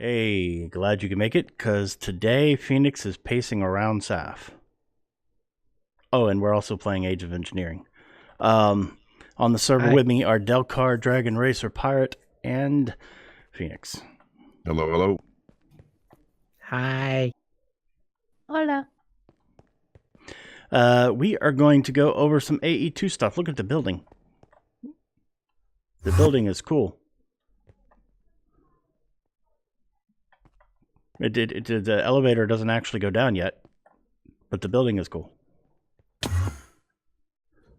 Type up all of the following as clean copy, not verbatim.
Hey, glad you can make it, because today Phoenix is pacing around SAF. Oh, and we're also playing Age of Engineering. On the server with me are Delcar, Dragon Racer, Pirate, and Phoenix. Hello, hello. Hi. Hola. We are going to go over some AE2 stuff. Look at the building. The building is cool. The elevator doesn't actually go down yet, but the building is cool.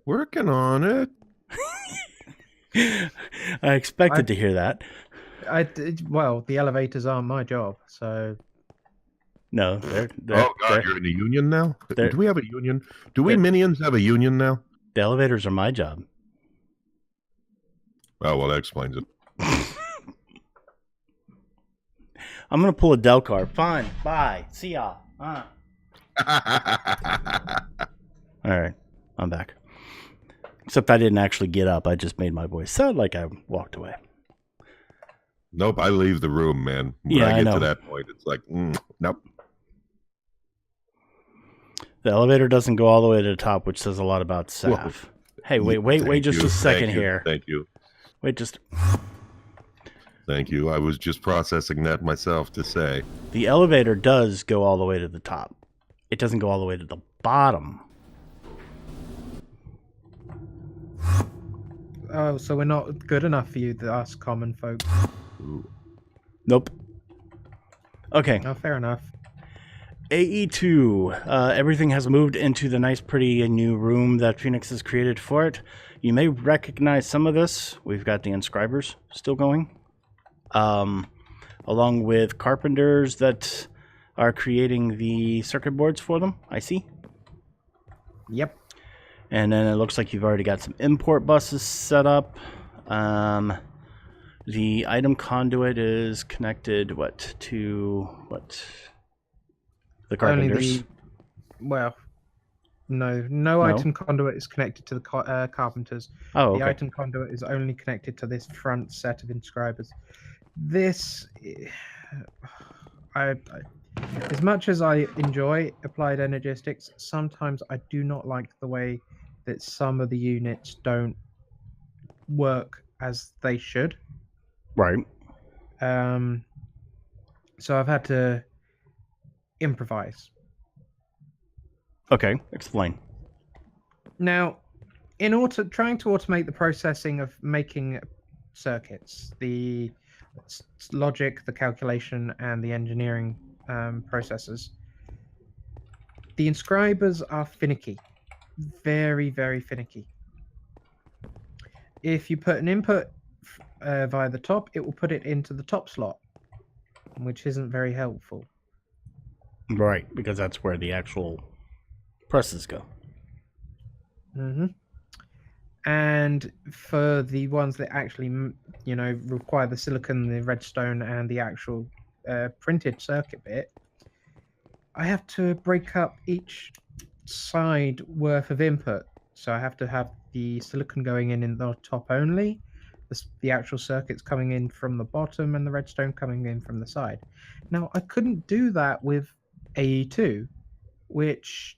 Working on it. I expected to hear that. Well, the elevators aren't my job, so... No, they're Oh, God, you're in the union now? Do we have a union? Do we minions have a union now? The elevators are my job. Oh, well, that explains it. I'm going to pull a Delcar. Fine. Bye. See ya. All right. I'm back. Except I didn't actually get up. I just made my voice sound like I walked away. Nope, I leave the room, man. When I get to that point, it's like, nope. The elevator doesn't go all the way to the top, which says a lot about SAF. Whoa. Hey, wait just a second here. Thank you. Wait, just... Thank you. I was just processing that myself to say. The elevator does go all the way to the top. It doesn't go all the way to the bottom. Oh, so we're not good enough for you, us common folk. Ooh. Nope. Okay. Oh, fair enough. AE2. Everything has moved into the nice, pretty new room that Phoenix has created for it. You may recognize some of this. We've got the inscribers still going. Along with carpenters that are creating the circuit boards for them. I see. Yep. And then it looks like you've already got some import buses set up. The item conduit is connected, to the carpenters? No item conduit is connected to the carpenters. Oh, okay. The item conduit is only connected to this front set of inscribers. This, as much as I enjoy applied energistics, sometimes I do not like the way that some of the units don't work as they should. Right. So I've had to improvise. Okay, explain. Now, trying to automate the processing of making circuits, the logic, the calculation, and the engineering processes, the inscribers are finicky. Very, very finicky. If you put an input via the top, it will put it into the top slot, which isn't very helpful. Right, because that's where the actual presses go. Mm-hmm. And for the ones that actually, require the silicon, the redstone, and the actual printed circuit bit, I have to break up each side worth of input. So I have to have the silicon going in the top only, the actual circuits coming in from the bottom, and the redstone coming in from the side. Now, I couldn't do that with AE2, which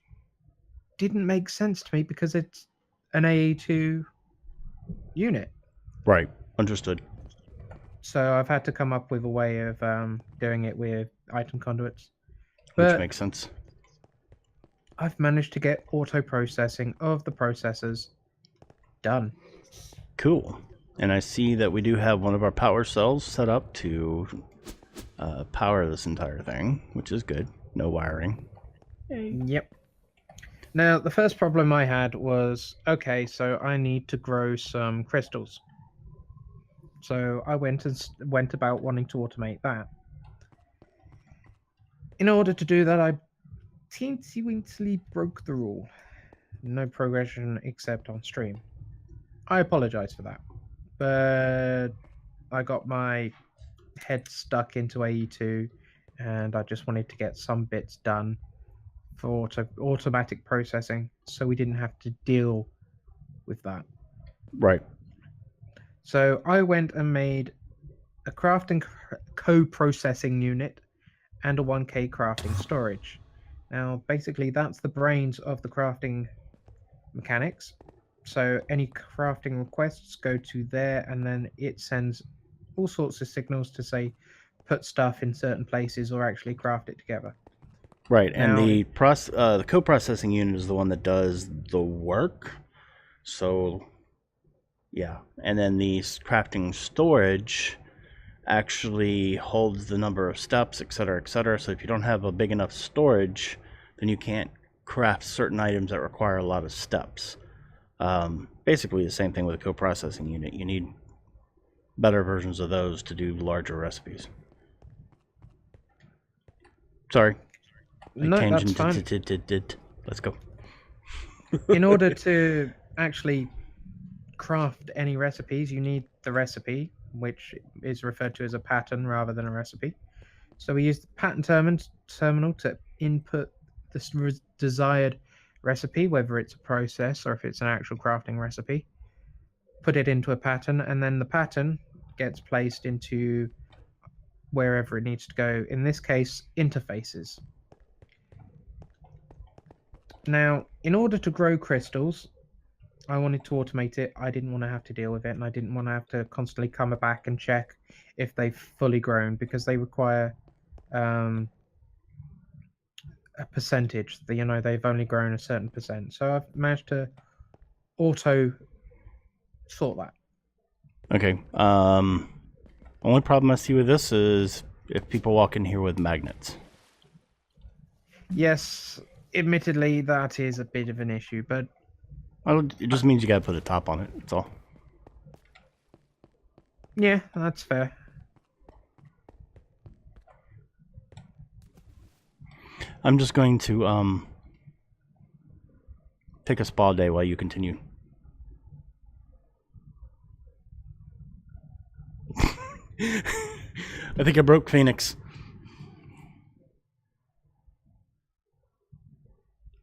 didn't make sense to me because it's an AE2 unit. Right, understood. So I've had to come up with a way of doing it with item conduits. Which makes sense. I've managed to get auto processing of the processors done. Cool. And I see that we do have one of our power cells set up to power this entire thing, which is good. No wiring. Yep. Now, the first problem I had was, okay, so I need to grow some crystals. So I went about wanting to automate that. In order to do that, I teensy-weensy broke the rule. No progression except on stream. I apologize for that. But I got my head stuck into AE2, and I just wanted to get some bits done for automatic processing, so we didn't have to deal with that. Right. So I went and made a crafting co-processing unit, and a 1K crafting storage. Now, basically, that's the brains of the crafting mechanics. So any crafting requests go to there, and then it sends all sorts of signals to say, put stuff in certain places or actually craft it together. Right, and the co-processing unit is the one that does the work. So, yeah, and then the crafting storage actually holds the number of steps, etc., etc. So if you don't have a big enough storage, then you can't craft certain items that require a lot of steps. Basically the same thing with a co-processing unit. You need better versions of those to do larger recipes. Sorry. No, that's fine. Let's go. In order to actually craft any recipes, you need the recipe, which is referred to as a pattern rather than a recipe. So we use the pattern terminal to input the desired recipe, whether it's a process or if it's an actual crafting recipe. Put it into a pattern, and then the pattern gets placed into wherever it needs to go. In this case, interfaces. Now, in order to grow crystals, I wanted to automate it. I didn't want to have to deal with it, and I didn't want to have to constantly come back and check if they've fully grown, because they require a percentage. They've only grown a certain percent. So I've managed to auto sort that. Okay. Only problem I see with this is if people walk in here with magnets. Yes, admittedly, that is a bit of an issue, but it just means you gotta put a top on it. That's all. Yeah, that's fair. I'm just going to take a spa day while you continue. I think I broke Phoenix.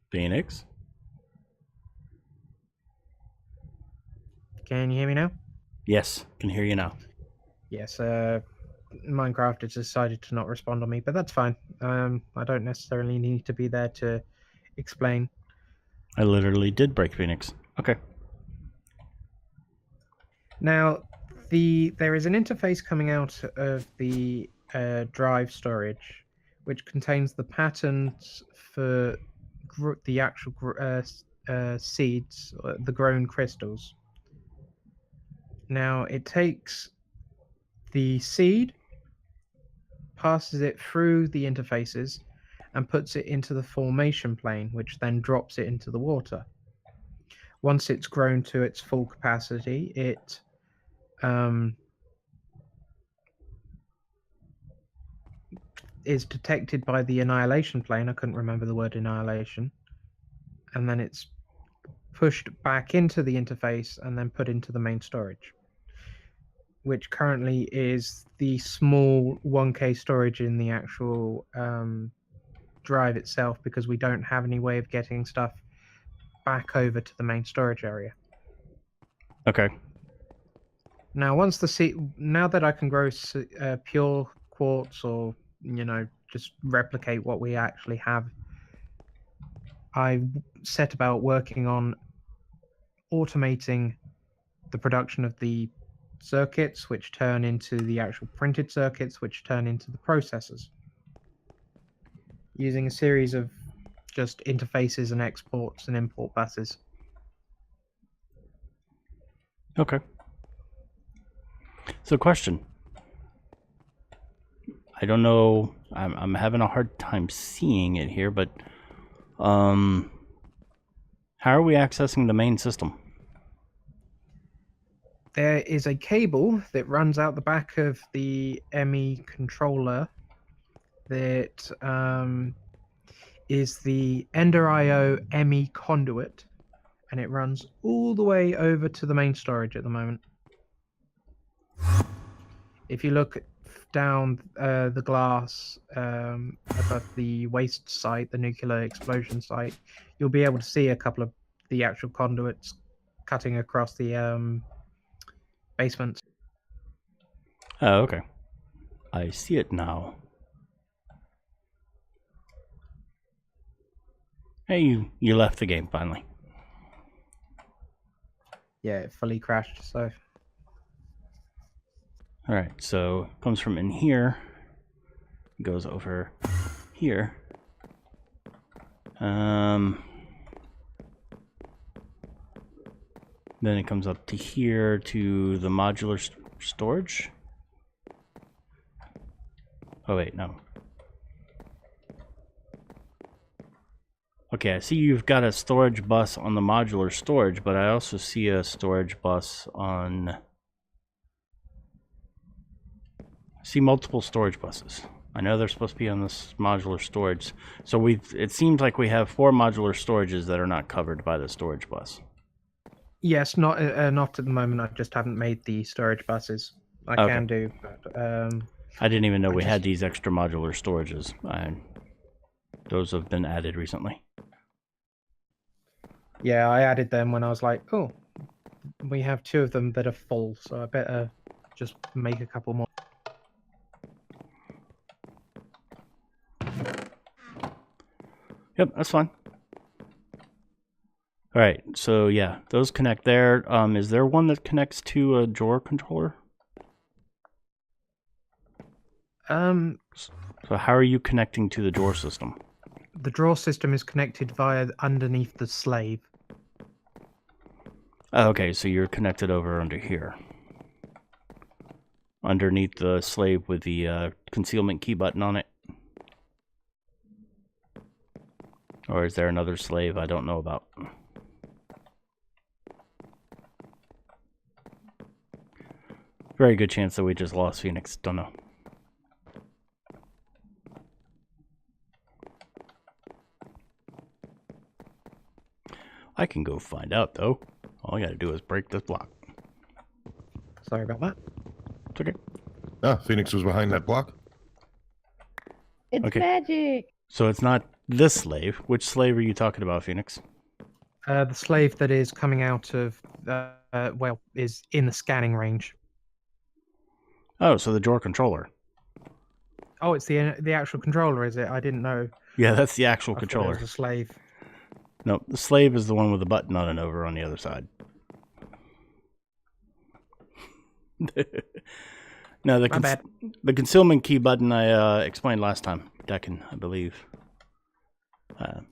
Phoenix? Can you hear me now? Yes, can hear you now. Yes, Minecraft has decided to not respond on me, but that's fine. I don't necessarily need to be there to explain. I literally did break Phoenix. Okay. Now, there is an interface coming out of the drive storage, which contains the patterns for the actual seeds, the grown crystals. Now, it takes the seed, passes it through the interfaces, and puts it into the formation plane, which then drops it into the water. Once it's grown to its full capacity, it is detected by the annihilation plane. I couldn't remember the word annihilation. And then it's pushed back into the interface and then put into the main storage, which currently is the small 1K storage in the actual drive itself, because we don't have any way of getting stuff back over to the main storage area. Okay. Now, now that I can grow pure quartz, or just replicate what we actually have, I set about working on automating the production of the circuits, which turn into the actual printed circuits, which turn into the processors, using a series of just interfaces and exports and import buses. Okay. So, question. I don't know. I'm having a hard time seeing it here, but how are we accessing the main system? There is a cable that runs out the back of the ME controller that is the Ender IO ME conduit, and it runs all the way over to the main storage at the moment. If you look down the glass above the waste site, the nuclear explosion site, you'll be able to see a couple of the actual conduits cutting across the basement. Oh, okay. I see it now. Hey, you left the game finally. Yeah, it fully crashed, so... Alright, so it comes from in here, goes over here. Then it comes up to here to the modular storage. Oh wait, no. Okay, I see you've got a storage bus on the modular storage, but I also see a storage bus on... I see multiple storage buses. I know they're supposed to be on this modular storage. So it seems like we have 4 modular storages that are not covered by the storage bus. Yes, not at the moment. I just haven't made the storage buses. I can do, but I didn't even know we had these extra modular storages. Those have been added recently. Yeah, I added them when I was like, oh, we have 2 of them that are full, so I better just make a couple more. Yep, that's fine. All right, so yeah, those connect there. Is there one that connects to a drawer controller? So how are you connecting to the drawer system? The drawer system is connected via underneath the slave. Okay, so you're connected over under here. Underneath the slave with the concealment key button on it. Or is there another slave I don't know about? Very good chance that we just lost Phoenix. Don't know. I can go find out, though. All I gotta do is break this block. Sorry about that. It's okay. Ah, Phoenix was behind that block. It's Okay. magic. So it's not this slave. Which slave are you talking about, Phoenix? The slave that is coming out of, well, is in the scanning range. Oh, so the drawer controller. Oh, it's the actual controller, is it? I didn't know. Yeah, that's the actual I thought it controller. was a slave. No, the slave is the one with the button on and over on the other side. No, the concealment key button I explained last time. Deccan, I believe.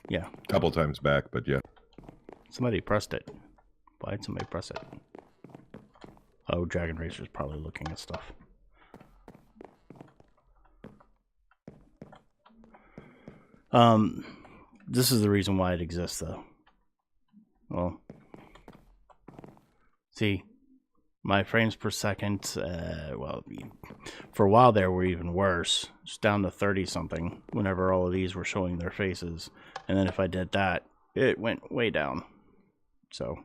Yeah. A couple times back, but yeah. Somebody pressed it. Why did somebody press it? Oh, Dragon Racer's probably looking at stuff. This is the reason why it exists, though. Well, see, my frames per second, well, for a while there were even worse. It's down to 30-something whenever all of these were showing their faces. And then if I did that, it went way down. So,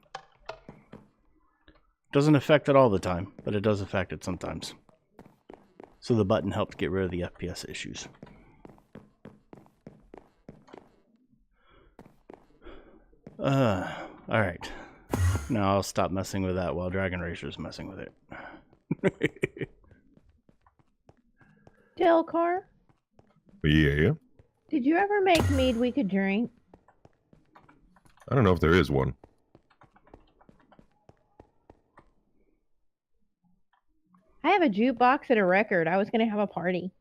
doesn't affect it all the time, but it does affect it sometimes. So the button helped get rid of the FPS issues. Alright. Now I'll stop messing with that while Dragon Racer's messing with it. Delcar, Yeah. did you ever make mead we could drink? I don't know if there is one. I have a jukebox and a record. I was going to have a party.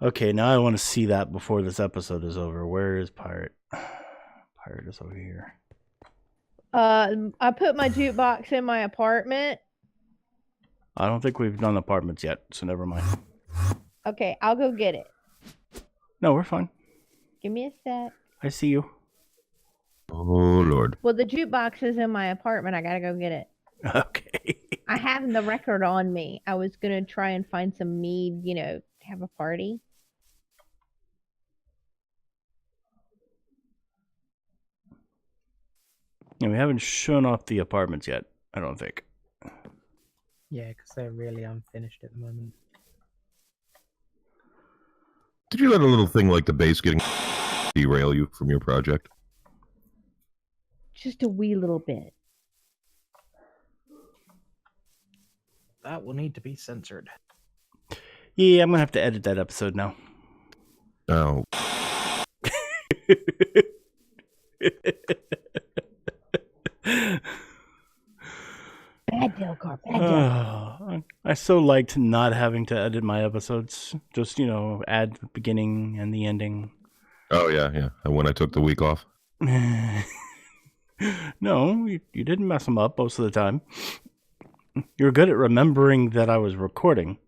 Okay, now I want to see that before this episode is over. Where is Pirate? Pirate is over here. I put my jukebox in my apartment. I don't think we've done apartments yet, so never mind. Okay, I'll go get it. No, we're fine. Give me a sec. I see you. Oh, Lord. Well, the jukebox is in my apartment. I gotta go get it. Okay. I have the record on me. I was gonna try and find some mead, to have a party. And we haven't shown off the apartments yet, I don't think. Yeah, because they're really unfinished at the moment. Did you let a little thing like the base getting derail you from your project? Just a wee little bit. That will need to be censored. Yeah, I'm going to have to edit that episode now. Oh. Bad Delcar, bad Delcar. I so liked not having to edit my episodes. Just, add the beginning and the ending. Oh, yeah. When I took the week off. No, you didn't mess them up most of the time. You're good at remembering that I was recording.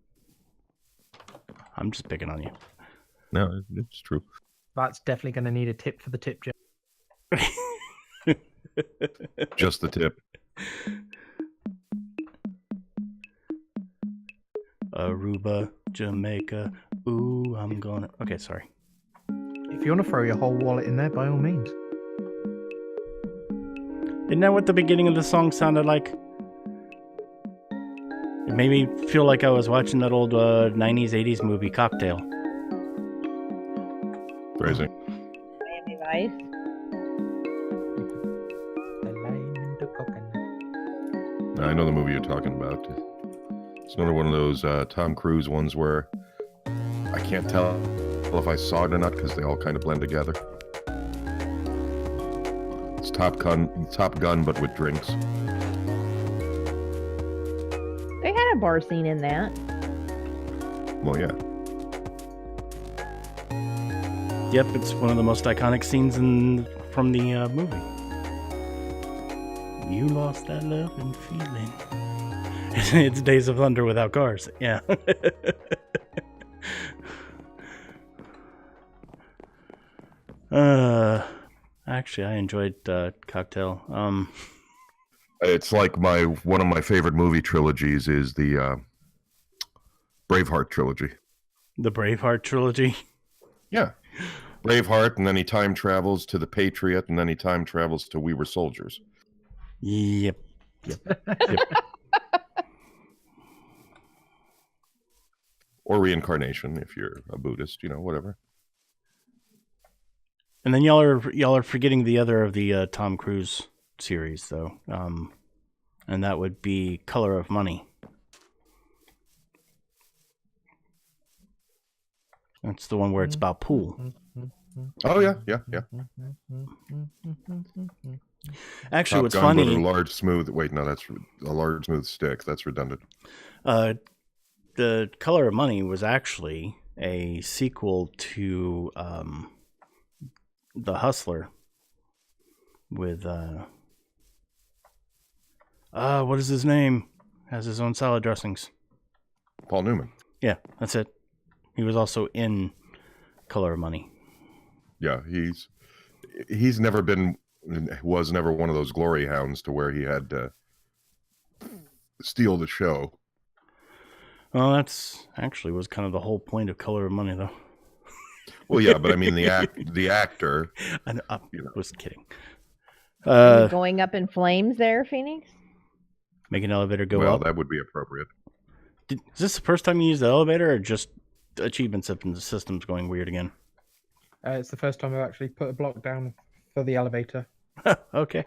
I'm just picking on you. No, it's true. That's definitely going to need a tip for the tip jar. Just the tip. Aruba, Jamaica. Ooh, I'm gonna... Okay, sorry. If you want to throw your whole wallet in there, by all means. Isn't that what the beginning of the song sounded like? It made me feel like I was watching that old 90s, 80s movie, Cocktail. Crazy. Miami Vice. I know the movie you're talking about. It's another one of those Tom Cruise ones where I can't tell if I saw it or not because they all kind of blend together. It's Top Gun, but with drinks. They had a bar scene in that. Well, yeah. Yep, it's one of the most iconic scenes from the movie. You lost that love and feeling. It's Days of Thunder without cars. Yeah. Actually, I enjoyed Cocktail. It's like one of my favorite movie trilogies is the Braveheart trilogy. The Braveheart trilogy? Yeah. Braveheart, and then he time travels to The Patriot, and then he time travels to We Were Soldiers. Yep. Or reincarnation, if you're a Buddhist, whatever. And then y'all are forgetting the other of the Tom Cruise series, though, and that would be Color of Money. That's the one where it's about pool. Oh yeah. Actually, Top what's Gun, funny? But a large smooth. Wait, no, that's a large smooth stick. That's redundant. The Color of Money was actually a sequel to The Hustler with what is his name? Has his own salad dressings. Paul Newman. Yeah, that's it. He was also in Color of Money. Yeah, he's never was never one of those glory hounds to where he had to steal the show. Well, that's actually was kind of the whole point of Color of Money, though. Well, yeah, but I mean the actor. I was kidding. Going up in flames there, Phoenix? Make an elevator go up? Well, that would be appropriate. Is this the first time you used the elevator, or just achievement systems going weird again? It's the first time I've actually put a block down for the elevator. Okay.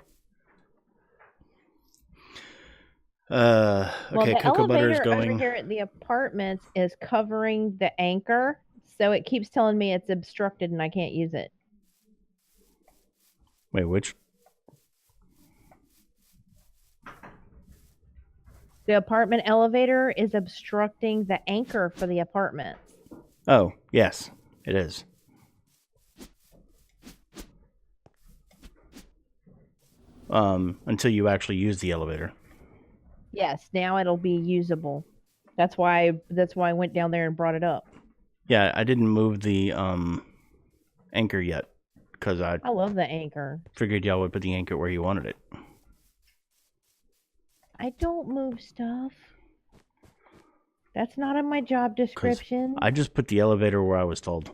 Well, Okay, the Cocoa Butter is elevator going. over here at the apartments is covering the anchor, so it keeps telling me it's obstructed and I can't use it. Wait, which? The apartment elevator is obstructing the anchor for the apartments. Oh, yes, it is. Until you actually use the elevator. Yes, now it'll be usable. That's why I went down there and brought it up. Yeah, I didn't move the anchor yet because I love the anchor. Figured y'all would put the anchor where you wanted it. I don't move stuff. That's not in my job description. I just put the elevator where I was told.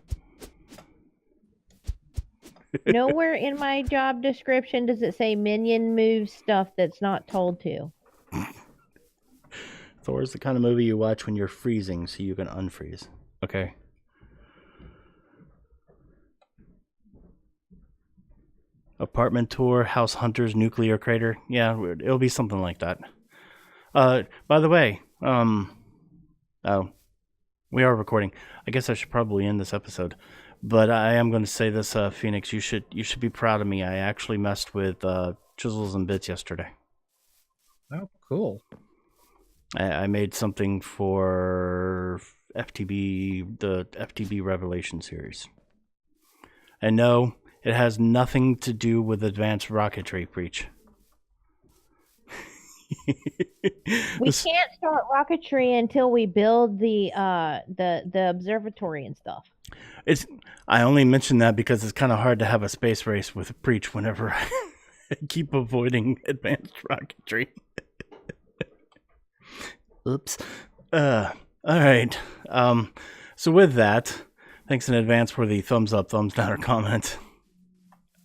Nowhere in my job description does it say minion moves stuff that's not told to. Thor's the kind of movie you watch when you're freezing so you can unfreeze. Okay. Apartment tour, House Hunters, nuclear crater. Yeah, it'll be something like that. By the way, Oh, we are recording. I guess I should probably end this episode, but I am going to say this, Phoenix. You should be proud of me. I actually messed with chisels and bits yesterday. Oh, cool. I made something for FTB, the FTB Revelation series. And no, it has nothing to do with advanced rocketry, Preach. We can't start rocketry until we build the observatory and stuff. I only mention that because it's kind of hard to have a space race with Preach whenever I keep avoiding advanced rocketry. Oops. All right. So with that, thanks in advance for the thumbs up, thumbs down, or comment.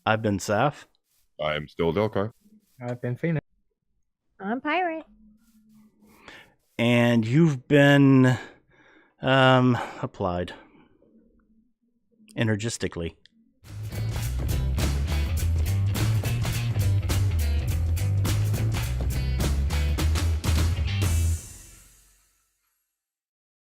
I've been Saf. I'm still Delcar. I've been Phoenix. I'm Pirate. And you've been applied energistically.